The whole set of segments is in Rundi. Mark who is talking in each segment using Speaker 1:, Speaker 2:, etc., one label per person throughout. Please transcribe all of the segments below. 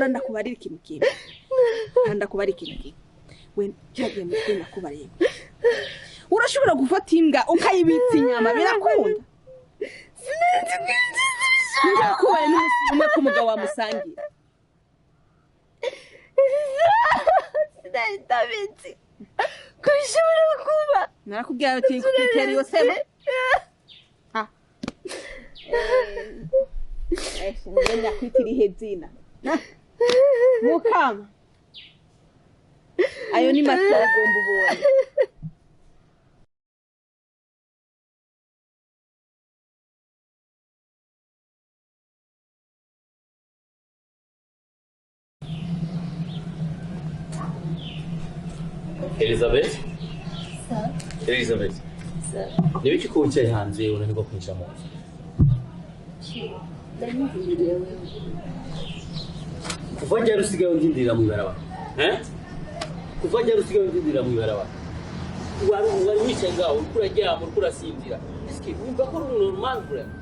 Speaker 1: Ndakubarira ikintu kimwe ndakubarira ikintu kimwe we cyagiye mutwe nakubariye urashobora gufata imbwa ukayibitsa inyama birakunda sinzi kwinjira kubaye n'umusimwe kumugabo wamusangira sinahitabizi kubishobora kuba narakubwira ati kutera iyo sema ngenda kwitira ihezina Mukama ayo ni matara gomba ubonye
Speaker 2: Elizabeth? Sir? Elizabeth? Sir? Nibiki ko wicaye hanze unanirwa kwinjira mu nzu?
Speaker 3: Ndamubwiriye wewe.
Speaker 2: Kuva ryari usigaye undindira mu ibarabara? Kuva ryari usigaye undindira mu ibarabara? Wari wicaye ngaho uriko uraryama uriko urasinzira. Eske wumva ko ari normal vraiment?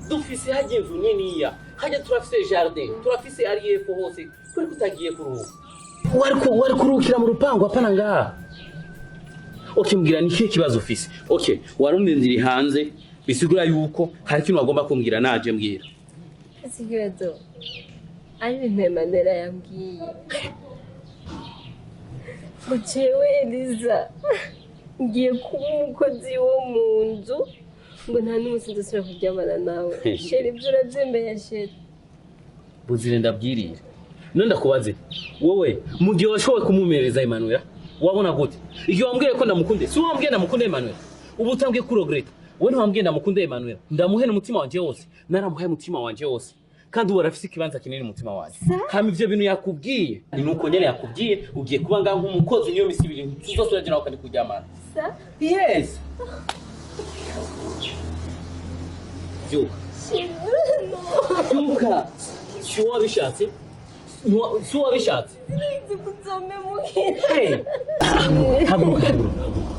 Speaker 2: Dufise haje inzu niniya, haje turafise jardin, turafise ariyepo hose, kuri kutagiye kuruhuka. Wari kurukira mu rupango apana ngaha. Ukimbwira ni kihe kibazo ufise? Okay, warumindiri hanze bisigura yuko hari kintu wagomba kumbwira naje mbwira.
Speaker 3: Sigato. Ari Mandela yambwiye. Mucewe Eliza. Ngiye kuba umukozi wo mu nzu ngo nta n'umunsi ndasubira kuryamana nawe. Sheri ibyo urabyemeye sheri.
Speaker 2: Buzire ndabwirira. None ndakubaze wowe mu gihe washoboye kumumereza Emmanuel wabona gute? Iyo wambwiye ko ndamukunde si wambwiye ndamukunde Emmanuel ubu utambwiye ko regreta wowe ntiwambwiye ndamukunde Emmanuel ndamuhe n'umutima wanje wose naramuhaye umutima wanje wose kandi ubu arafise ikibanza kinini mu mutima wanje hama ivyo bintu yakubwiye ni nuko nyene yakubwiye ugiye kuba ngaho nk'umukozi niyo misi ibiri tuzose uraje nawe kandi kuryamana
Speaker 3: sa
Speaker 2: yes Juka si wabishatse Suwa bishatse.
Speaker 3: Nzi kuzome mukira.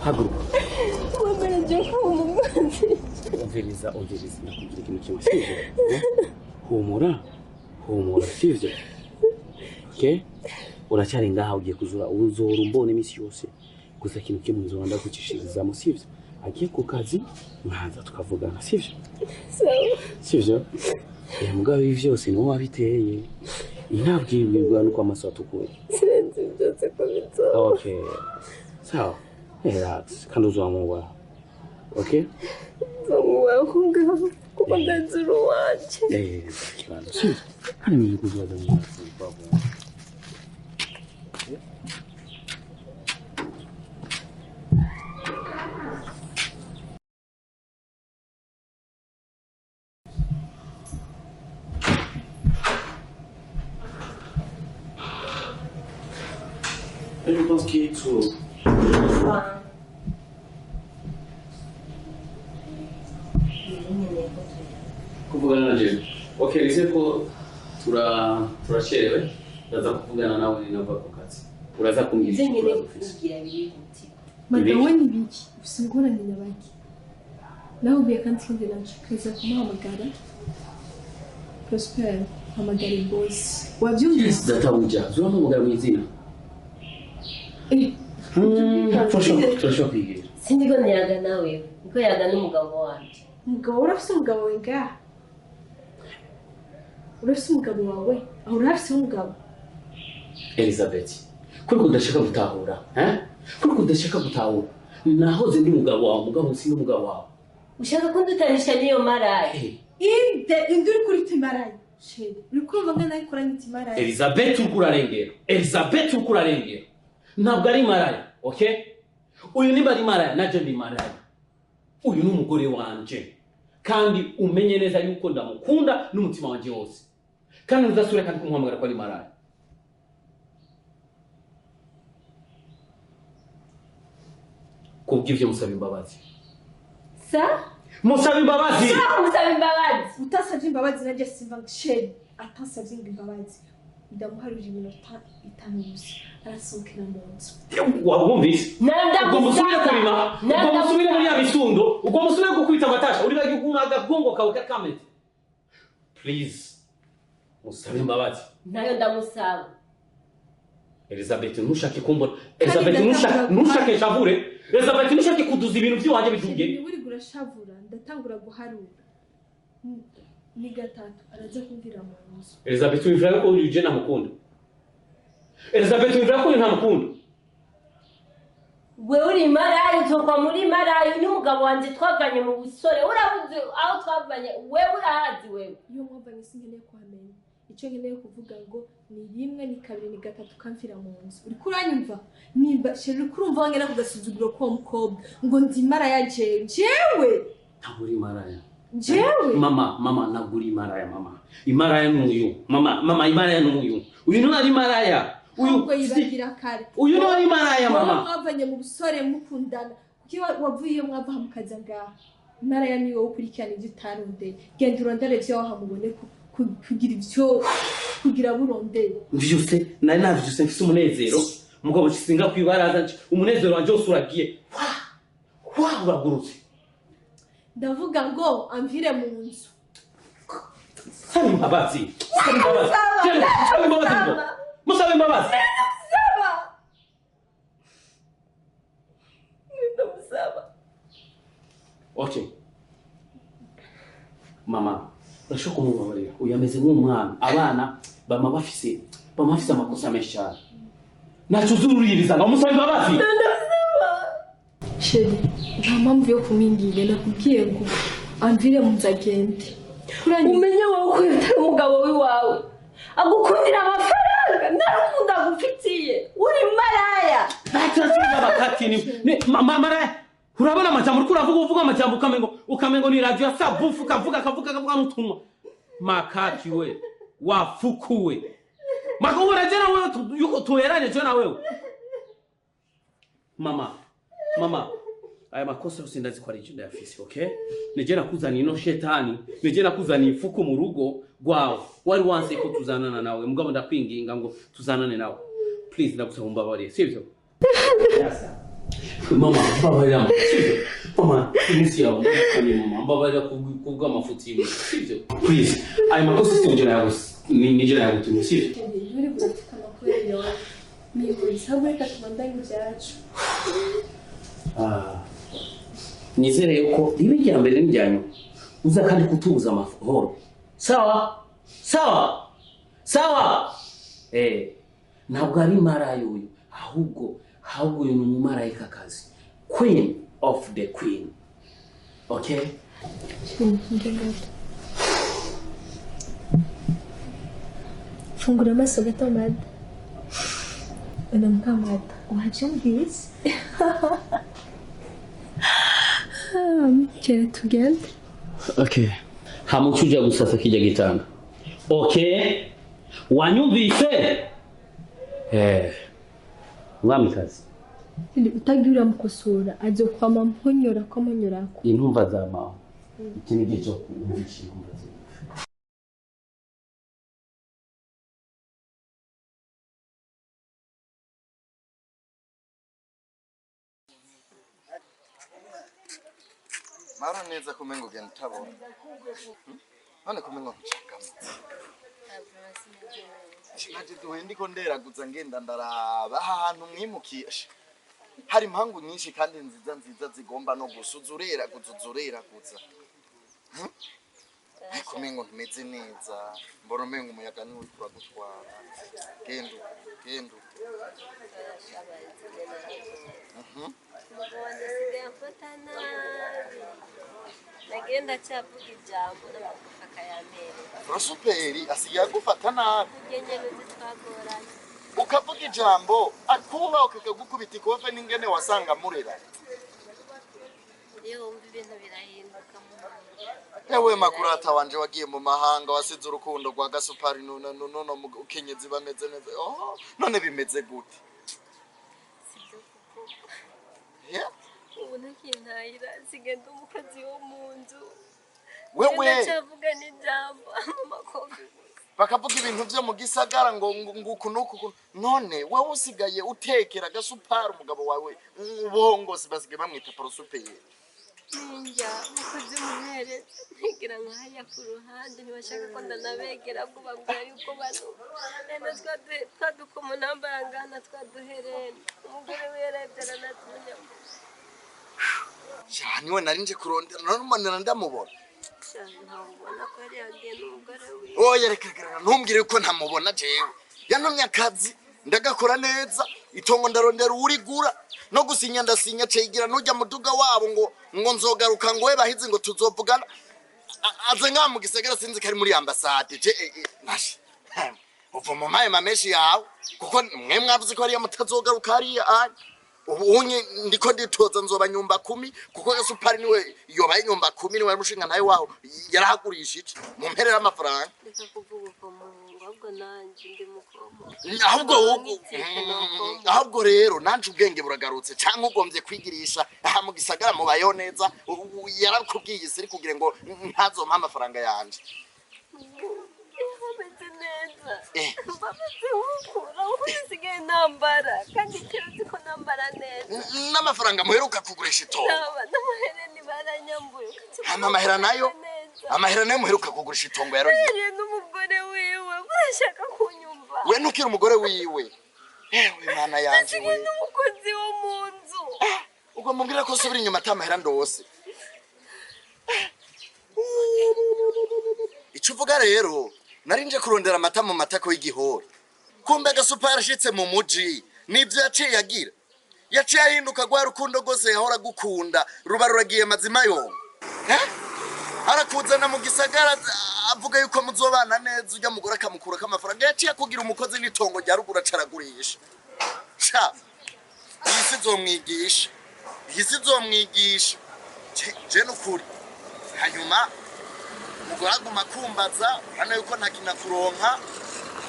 Speaker 2: Haguruka.
Speaker 3: Wabera je kumumazi.
Speaker 2: Umviriza nakubwira ikintu kimwe sivyo. Humura sivyo. Okay? Uracyari ngaha ugiye kuzura uzora umbone imisi yose. Gusa ikintu kimwe nzonda kucishiriza mu sivyo. Agiye ku kazi nkaza tukavugana sivyo. Sivyo? Mugabo ibi byose ni wowe wabiteye. Inabwirwa nuko amaso atukuye.
Speaker 3: Sinzi byose ko bitso.
Speaker 2: Okay. Sawa. Relax. Kandi uzamuba. Okay?
Speaker 3: Zamuba kunga kuko ndazuru waje.
Speaker 2: Kibanda. Kandi mimi kuzaza mu babo. Je pense qu'il est trop. Kuvugana naje. Okay, nise ko turacherewe. Ndaza kuvugana nawe nava ku kazi. Uraza kumbwira
Speaker 3: iki kibazo ufite.
Speaker 4: Madawe ni biki? Ufite ngorane n'abaki? Naho biye kandi kindi nashakaza kumuhamagara. Prosper, hamagara boss. Wabyumvise?
Speaker 2: Databuja, zuramuhamagara mu izina. turashobora kwigira.
Speaker 3: Sindigo niyaga nawe niko yaga n'umugabo wanje.
Speaker 4: Umugabo urafise umugabo we ngaha? Urafise umugabo wawe? Aho urafise umugabo?
Speaker 2: Elizabeth, kuri kudashaka gutahura, kuri kudashaka gutahura. Nahoze ndi mugabo wawe, mugabo si n'umugabo wawe.
Speaker 3: Ushaka kundutanisha niyo maraya?
Speaker 4: Indi uri kuri timaraye. Sheri, uri kumva ngana ikora n'itimaraye.
Speaker 2: Elizabeth uriko urarengera. Ntabwo ari maraya, okay? Uyu nimba ari maraya, naje ndi maraya. Uyu ni umugore wanje. Kandi umenye neza yuko ndamukunda n'umutima wanje wose. Kandi uzasubira kandi kumuhamagara ko ari maraya. Kubw'ivyo musaba imbabazi. Musaba imbabazi.
Speaker 4: Utasavye imbabazi naje simva Sheri, atasavye imbabazi. Ndamuharuje iminota 5 gusa. Arasohokera mu nzu.
Speaker 2: Wabumvise? Ubwo musubire kurima, ubwo musubire muri ya bisundo, ubwo musubire gukubita amatasha, uri bagi kunaga gongo kawe kakamete. Please. Musabe imbabazi.
Speaker 3: Nayo ndamusaba.
Speaker 2: Elizabeth ntushake kumbona. Elizabeth ntushake shavure. Elizabeth ntushake kuduza ibintu by'iwanje bijuge.
Speaker 4: Uri gurashavura ndatangura guharura. Ni gatatu araza kumvira mu nzu.
Speaker 2: Elizabeth wivira ko uje namukunda. Elizabeth wivira ko ntamukunda.
Speaker 3: We uri maraya utokwa muri maraya n'umugabo wanje twavanye mu busore urabuze aho twavanye we urahazi wewe.
Speaker 4: Iyo mwavanye sinkeneye kwamenya. Icyo nkeneye kuvuga ngo ni 1 ni 2 ni 3 kamfira mu nzu. Uri kuranyumva? Nimba Sheri kurumva wangena kugasuzuguro ko mukobwa ngo ndi maraya jewe.
Speaker 2: Ntaburi maraya.
Speaker 4: Jewe
Speaker 2: mama naguri maraya mama. Imaraya n'uyu. Mama imaraya n'uyu. Uyu no ari maraya.
Speaker 4: Uyu yibagira kare.
Speaker 2: Uyu no ari maraya mama.
Speaker 4: Mwavanye mu busore mukundana. Kuki wavuye mwava mukaza ngaha. Maraya niwe ukurikirana ibyo utaronde. Genda urondere byo wahamubone kugira ibyo kugira burondeye.
Speaker 2: Vyose nari navyuse mfise umunezero. Mugabo kisinga kwibaraza umunezero wanje wose uragiye. Uragurutse.
Speaker 4: Ndavuga ngo amvire mu nzu.
Speaker 2: Sabe imbabazi. Musabe imbabazi.
Speaker 3: Ndamusaba.
Speaker 2: Okay. Mama, urashaka kumubabarira. Uyu ameze nk'umwana. Abana bama bafise amakosa menshi cyane. Nacho zururiza ngo musabe imbabazi.
Speaker 4: Sheri, nta mpamvu yo kumingira nakubwiye ngo amvire mu nzu agende.
Speaker 3: Umenye wowe ko utari umugabo w'iwawe agukundira amafaranga ntarukundo agufitiye uri maraya.
Speaker 2: Batatuza bakati ni maraya. Urabona amajambo uriko uvuga amajambo ukamengo ni radio ya sabufu kavuga n'utunwa. Makati we wafukuwe. Makubura jana wewe yuko tuheranye jana wewe. Mama, aya makosa usindazi kwa rijinda ya fisi, okay? Nijena kuzani ino shetani, nijena kuzani ifuku mu rugo gwawe. Wari wanse ko tuzanana nawe, mugabo ndakwinginga ngo tuzanane nawe. Please ndagusaba umbabarire, sivyo? Mama, mbabarira. Mama, iminsi yawe kandi mama, mbabarira kubwa amafuti yiwe, sivyo? Please, aya makosa sinjera yawe, nijera yawe tuni, sivyo?
Speaker 4: Uri buratikana kweli yo. Mimi sabwe katumandanga byacu.
Speaker 2: Nizere yuko ibi rya mbere n'ijyanyo uza kandi kutubuza amahoro. Sawa? Ntabwo ari maraya uyu, ahubwo uyu ni umumarayika kazi. Queen of the queen. Okay?
Speaker 4: Fungura amaso gato mada. Unamkamata. Wachumvise? Kera tugende.
Speaker 2: Okay. Hamuchuja gusasa kija gitanda. Okay? Wanyumvise? Mwamikazi.
Speaker 4: Ndi utagira mukosora azokwama mponyora ko monyorako.
Speaker 2: Intumva za mawe. Iki ni gihe cyo kumvisha intumva ze.
Speaker 5: Mara neza kumengo genda tabona. Hane kumengo kuchangama. Naje duhendi ko nderaguza ngenda ndaraba ahantu mwimukisha hari impangu nyinshi kandi nziza zigomba no gusuzurera guza ariko mengo ntumeze neza mbona mengo umuyaga ni uri kuragutwara gendo
Speaker 3: nagenda cyavuga ijambo n'amagufa akayamere
Speaker 5: Prosuperi asigaye agufata nabi
Speaker 3: ugenyene twagoranye
Speaker 5: ukavuga ijambo akuba ukagukubita ikofe n'ingene wasanga murera
Speaker 3: iyo wumva ibintu birahinduka mu
Speaker 5: Ewe makurata wanje wagiye mu mahanga wasize urukundo rwa gasupari none ukenyezi bameze neza none bimeze gute
Speaker 3: sibyo kuko
Speaker 5: yeah
Speaker 3: ubu ntakintayira sigenda umukozi wo mu nzu
Speaker 5: wewe
Speaker 3: cyavuga n'ijambo amakofi
Speaker 5: bakavuga ibintu byo mu gisagara ngo ngukunuku none wewe usigaye utekera gasupari umugabo wawe ubongozi basigaye bamwita Prosuperi
Speaker 3: ninjya umukozi muhere ntigira nk'ahaya ku ruhande ntibashaka ko ndanabegera ko babwira yuko bano nene twadukomo nambara ngana twaduherene umugore we yarebye aranatunya
Speaker 5: cyane we narinje kurondera none umanira ndamubona
Speaker 3: ntabona ko yari yagiye n'umugore we
Speaker 5: oya reka ntumbwire ko ntamubona jewe yantumye akazi ndagakora neza itongo ndarondera urigura no gusinya ndasinya cegira nujya muduga wabo ngo nzogaruka ngo we bahize ngo tuzovugana aze nka mu gisagara sinzi kari muri ambassade je nashi uva mu maye mameshi yawe kuko mwe mwavuze ko ari mutazogaruka hariya ubunye ndiko nditoza nzoba nyumba 10 kuko gasupari niwe yobaye nyumba 10 niwe mushinga nawe waho yarahagurishije mu mperera amafaranga
Speaker 3: reka kuvuga uko muhungu ahubwo nanje ndi mukomo
Speaker 5: ahubwo rero nanje ubwenge buragarutse cyangwa ugombye kwigirisha aha mu gisagara mubayeho neza yarakubwiye isiri kugira ngo ntazompa amafaranga yanje
Speaker 3: bameze neza bameze nk'ukura usigaye nambara kandi kiruzi ko nambara neza
Speaker 5: n'amafaranga muheruka kugurisha itongo
Speaker 3: n'amahereni baranyambuye
Speaker 5: amahera nayo muheruka kugurisha itongo yaroye
Speaker 3: n'umugore wiwe urashaka kunyumva
Speaker 5: we ntukira umugore wiwe ewe mana yanje we
Speaker 3: n'umukozi wo mu nzu
Speaker 5: ubwo mubwira ko subira inyuma atamahera ndose icyo uvuga rero narinje kurondera amata mu matako y'igihori kumbe gasupari ashitse mu muji nivyo yaciye ahinduka gwa rukundo gose yahora gukunda ruba ruragiye mazima yongo arakuzana mu gisagara avuga yuko muzobana neza ujya mugora akamukura k'amafaranga yaciye kugira umukozi n'itongo rya rugura caragurisha cha isi zomwigisha je nukuri hanyuma muguraguma kumbaza hano yuko ntakina kuronka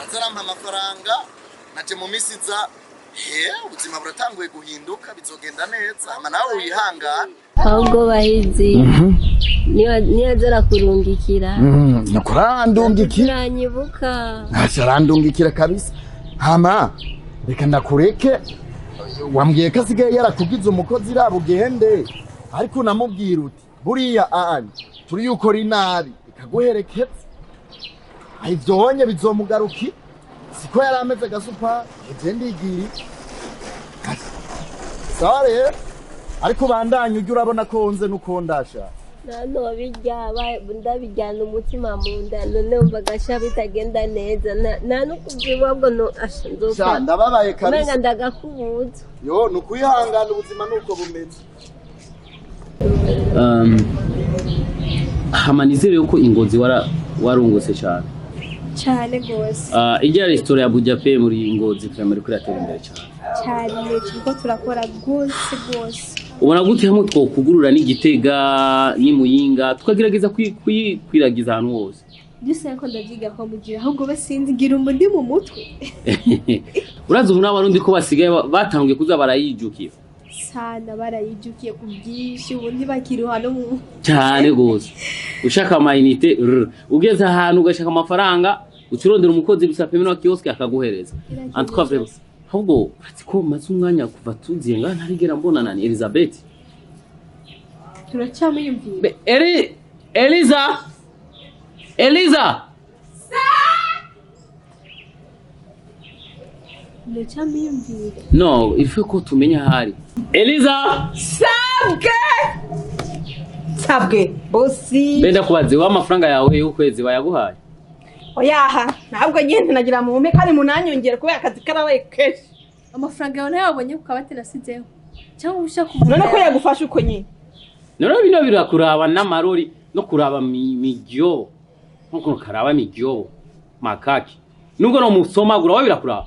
Speaker 5: azarampa amafaranga naje mu misiza ubuzima buratanguye guhinduka bizogenda neza ama nawe wihangana
Speaker 3: ahubwo bahizi niyo azara kurungikira
Speaker 5: nakurandungikira
Speaker 3: nyibuka
Speaker 5: ntasharandungikira kabisa hama reka ndakureke wambwiye ko asigaye yarakugize umukozi rabugende ariko namubwira uti buriya turi yuko ri nabi ikaguherekeza ivyo honye bizomugaruki siko yarameze gasupa je ndigiri sare ariko bandanye ujye urabona ko nze nuko ndasha
Speaker 3: nano ndabijyana umutima mu nda none umva gasha bitagenda neza nta n'ukubyibuha bwo no ashanzoka
Speaker 5: ndababaye kabisa
Speaker 3: umenga ndagakubuza
Speaker 5: yo nukwihangana ubuzima nuko bumeze
Speaker 2: hamanizere yuko ingozi warungutse cyane
Speaker 4: gose
Speaker 2: ijya resitora ya Bujape muri Ngozi muri kuri atera imbere
Speaker 4: cyane turiko turakora gose
Speaker 2: ubona gute hamwe twokugurura n'Igitega n'Imuyinga tukagerageza kwiragiza ahantu hose
Speaker 4: duse ko ndagiga ko mugira ahubwo basinzi ngira umundi mu mutwe
Speaker 2: urazi ubu n'abarundi ko basigaye batangiye kuza barayijukira
Speaker 4: sana barayijukiye ku bwinshi ubundi bakiruha no mu
Speaker 2: cyane gose ushaka amayinite ugeze ahantu ugashaka amafaranga ucurondera umukozi bisapeme no kiosk akaguhereza antukave ahubwo ko maze umwanya kuva tuziye ntarigera mbona nani Elizabeth
Speaker 4: turacyamuyumvira
Speaker 2: Eliza
Speaker 4: ndacamiyumvire.
Speaker 2: No, il faut ko tumenya hari. Eliza!
Speaker 1: Sabwe bosi.
Speaker 2: Benda kubaze wa amafaranga yawe y'ukwezi bayaguhaye.
Speaker 1: Oyaha, ntabwo nyine nagira mu mume kandi munanyongera kubera akazi karabaye keshi.
Speaker 4: Amafaranga yawe nayabonye kukabate nasizeho. Cyangwa ushaka umuntu.
Speaker 1: None ko yagufasha uko nyine.
Speaker 2: None bino birakuraba n'amarori no kuraba mijyo. Nkuko karaba mijyo. Makaki. Nubwo no musomagura wa birakuraba.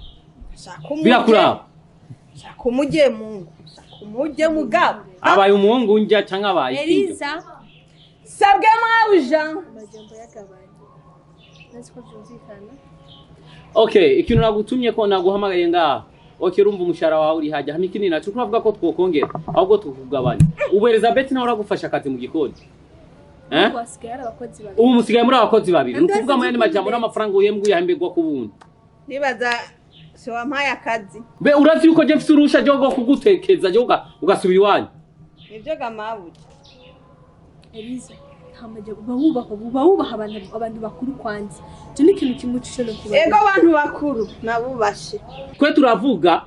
Speaker 2: Birakuraba.
Speaker 1: Shaka umujye Mungu. Shaka umujye mugabo.
Speaker 2: Abaye umuhungu njya cyangwa abaye.
Speaker 4: Eliza.
Speaker 1: Sabwe mwabuja.
Speaker 4: Majambo yakabanye. Nasiko byumvikana.
Speaker 2: Okay, ikintu nagutumye ko naguhamagaye ngaha. Okay, urumva umushara wawe uri hajya. Hano ikindi nacu turavuga ko twokongera. Ahubwo tukugabanya. Ubu Elizabeth nawe uragufasha akazi mu gikoni. Ubu musigaye muri abakozi babiri. Nukuvuga mu yandi majambo n'amafaranga uyembwe uyahembegwa ku buntu.
Speaker 1: Nibaza se wampaye akazi.
Speaker 2: Be urazi yuko je mfite urusha ryo kugutekeza je ugasubira iwanyu.
Speaker 1: Nibyo gamabuye.
Speaker 4: Eliza, hamaje ubahubaha abantu bakuru kwanza. Cyo ni kintu kimucisha no kuba.
Speaker 1: Ego abantu bakuru nabubashe.
Speaker 2: Kwe turavuga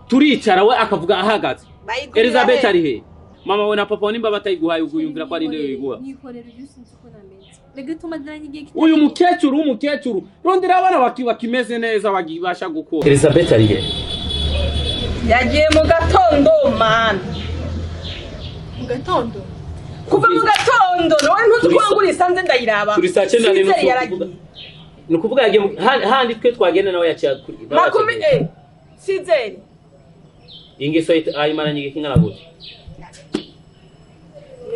Speaker 2: turicara we akavuga ahagaze. Elizabeth ari he? Mama we na papa nimba batayiguhaye uguyumvira ko ari nde yiguha.
Speaker 4: Nikorera yusinzi ko namenze. Lege tumadana nyigiye kitatu.
Speaker 2: Uyu mukecuru rondera abana bakimeze neza bagibasha gukora. Elizabeth ari he?
Speaker 1: Yagiye mu gatondo man.
Speaker 4: Mu gatondo.
Speaker 1: Kuva mu gatondo nawe ntuzi kwangura isanze ndayiraba.
Speaker 2: Turi saa 9 n'ukuvuga. Nukuvuga yagiye handi twe twagenda nawe yaciye kuri.
Speaker 1: Makumi Sizeri.
Speaker 2: Ingeso ayimana nyige kingana gute?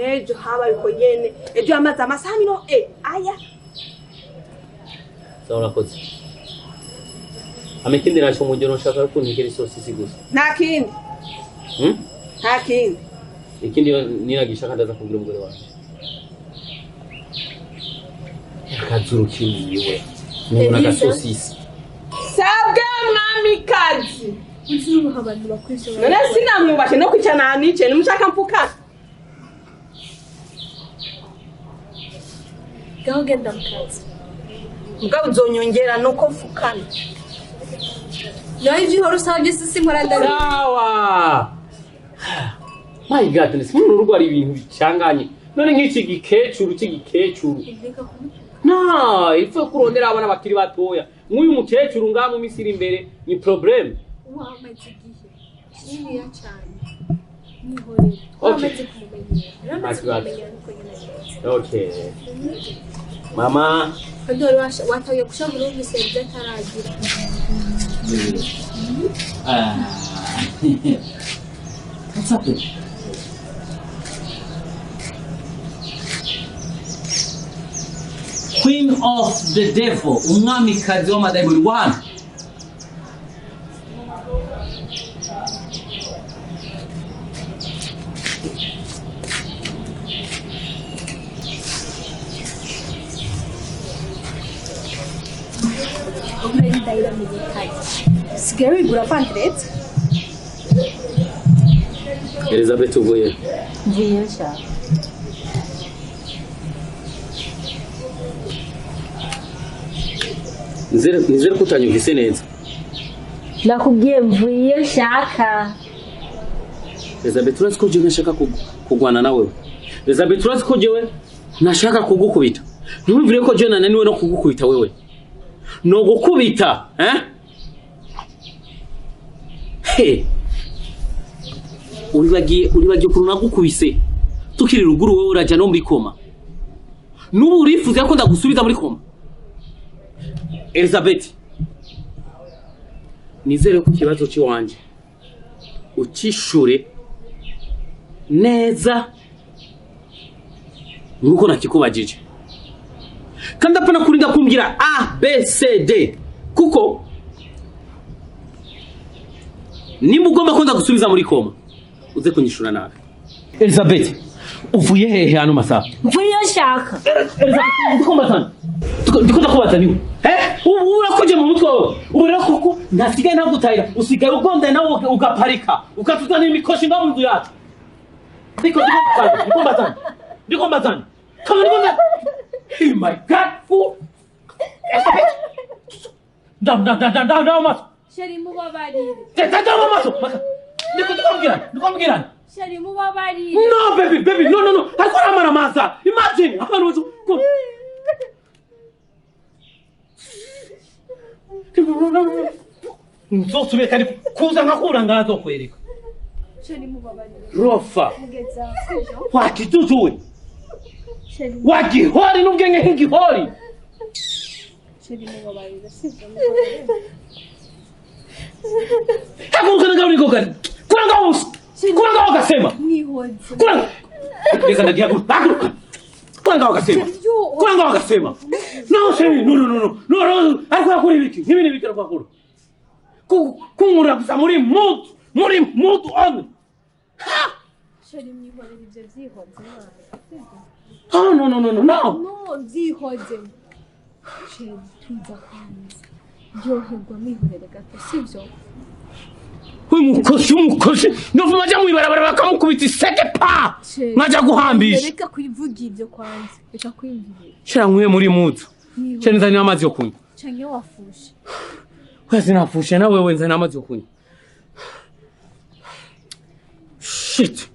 Speaker 1: Ejo habaye ko nyene. Ejo amaze amasaha mino aya.
Speaker 2: Sawa nakoze. Amekindi nacho mujoro nshaka kuntikira isosisi gusa.
Speaker 1: Nta kindi. Nta kindi.
Speaker 2: Ikindi niragishaka ndaza kugira umugore wawe. Yakazuru kimiwe. Nuna gasosisi.
Speaker 1: Sabwe mwamikazi.
Speaker 4: Uzuruha abantu bakwisha.
Speaker 1: None sinamwubashe no kwicana nice nimushaka mpuka.
Speaker 4: Gaho genda mukazi.
Speaker 1: Mugabo uzonyongera nuko mfukana.
Speaker 4: Nayo jihoro savye sisi murandari.
Speaker 2: Sawa. My God, nisimu urugo ari ibintu bicanganye. None nk'iki gikecuru. Na, ife kurondera abana bakiri batoya. Nk'uyu mukecuru ngamu misiri imbere ni problem.
Speaker 4: Wamaze gihe. Nini ya cyane. Nihorera. Wamaze kumumenyera.
Speaker 2: Okay. Mama.
Speaker 4: Ndoro wataye kusha mulungu senze taragira.
Speaker 2: What's happening? Queen of the devil, umwamikazi w'amadayimoni one.
Speaker 4: Scary gura pantret.
Speaker 2: Elizabeth uvuye.
Speaker 1: Mvuye sha.
Speaker 2: Nizere kutanyumvise neza.
Speaker 3: Nakubwiye mvuye shaka.
Speaker 2: Elizabeth urazi ko jewe nashaka kugwana nawe. Elizabeth urazi ko jewe nashaka kugukubita. Ntumvire ko jewe nananiwe no kugukubita wewe. No gukubita, Hey. Uribagiye ukuntu nagukubise. Tukiri ruguru wewe uraja no muri koma. Nubu urifuza ko ndagusubiza muri koma. Elizabeth. Nizere ko kibazo cy'iwanje ucishure neza nuko nakikubajije. Kandi apana kurinda kumbwira A B C D kuko nimba ugomba ko ndagusubiza muri koma uze kunyishura nabi. Elizabeth uvuye hehe hano masaha?
Speaker 3: Mvuye shaka.
Speaker 2: Ndikunda kubaza niwe. Urakoje mu mutwe wawe. Ubera koko ntasigaye ntagutayira. Usigaye ugonda nawe ugaparika. Ukatuzana imikoshi ngaho mu nzu yacu. Ndikombatana. Kama ndibona. Oh my God. Fool. Down, mas.
Speaker 4: Sheri mubabarire.
Speaker 2: Tata mama so. Ndikwambirana.
Speaker 4: Sheri mubabarire.
Speaker 2: No baby, no. Akora maramaza. Imagine, abantu Nzosubire kandi kuza nkakura ngazo kwereka.
Speaker 4: Sheri mubabarire.
Speaker 2: Rofa.
Speaker 4: Mugeza sivyo?
Speaker 2: Wakituzuwe.
Speaker 4: Sheri.
Speaker 2: Wagihori n'ubwenge nk'igihori.
Speaker 4: Sheri mubabarire sivyo?
Speaker 2: Hakuna ngao niko gani? Kuna ngao kasema.
Speaker 4: Mwihoze.
Speaker 2: Kuna. Ndika ndagia hakuruka. Kuna ngao kasema. Kuna ngao kasema. No Sheri, no. Ariko akora ibiki? Nibi nibikira kwa kuru. Kumura gusa muri mutu on.
Speaker 4: Sheri mwihorere ivyo vyihoze mwana.
Speaker 2: Oh no.
Speaker 4: No, vyihoze. Sheri tuza kwanza. Ryoherwa mwihorere gato sivyo?
Speaker 2: Umukoshi ndovu maja mwibarabara bakamukubita iseke pa maja guhambisha.
Speaker 4: Reka kuyivuga ivyo kwanza. Reka kwiyumvira.
Speaker 2: Shira nkwiye muri mutu. Shira nzani amazi yo kunywa.
Speaker 4: Canke wafushe.
Speaker 2: Kwezi nafushe na wewe nzani amazi yo kunywa. Shit.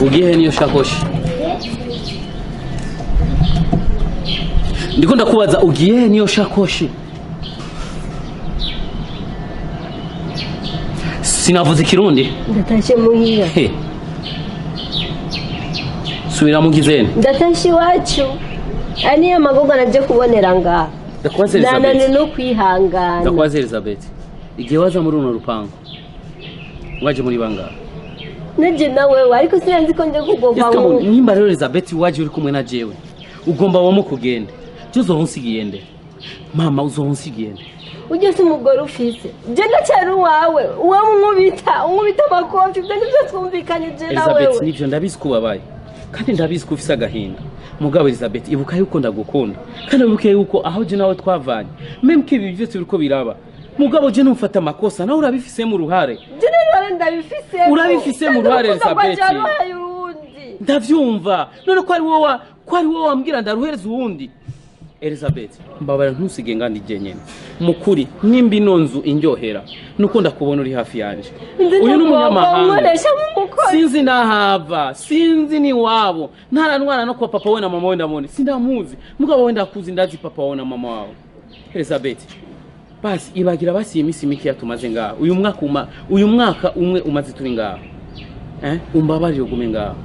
Speaker 2: Ugiye niyo shakoshi. Ndiko ndakubaza ugiye niyo shakoshi. Sinavuze Kirundi.
Speaker 3: Ndatashe muhira.
Speaker 2: Subira mugizene.
Speaker 3: Ndatashe iwacu. Ani amagogo naje kubonera ngaha.
Speaker 2: Ndakwaza Elizabeth.
Speaker 3: Nana no kwihangana.
Speaker 2: Ndakwaza Elizabeth. Igihe waza muri runo rupango. Waje muri banga.
Speaker 3: Naje nawe ariko sinzi ko nje kugomba
Speaker 2: mu. Nimba rero Elizabeth waje uri kumwe na jewe. Ugomba wamo kugende. Cyo honsigiyende. Mama uzohonsigiyende.
Speaker 3: Uje se umugore ufise. Je ndacyari wawe. Unkubita amakofi ibyo nibyo twumvikanye je nawe.
Speaker 2: Elizabeth nivyo ndabizi kubabaye. Kandi ndabizi ko ufise agahinda. Mugabo Elizabeth ibuka yuko ndagukunda. Kandi ibuka yuko aho je nawe twavanye. Meme ko ibi byose biriko biraba. Mugabo je numfata amakosa nawe urabifise mu ruhare.
Speaker 3: Je rero ndabifise.
Speaker 2: Urabifise mu ruhare Elizabeth. Ndavyumva. None ko ari wowe wambwira ndaruhereza uwundi. Elizabeth mbabara ntusige ngandi jenyene mukuri nimba ino nzu indyohera nuko ndakubona uri hafi yanje uyu n'umunyamahanga sinzi ndahava sinzi ni wabo ntaranwana no kwa papa we na mama we ndamone sindamuzi mugabo we ndakuzi ndazi papa we na mama wawe Elizabeth basi ibagira basi imisi miki yatumaze ngaho uyu mwaka umwe umaze turi ngaho umbabarire ugume ngaho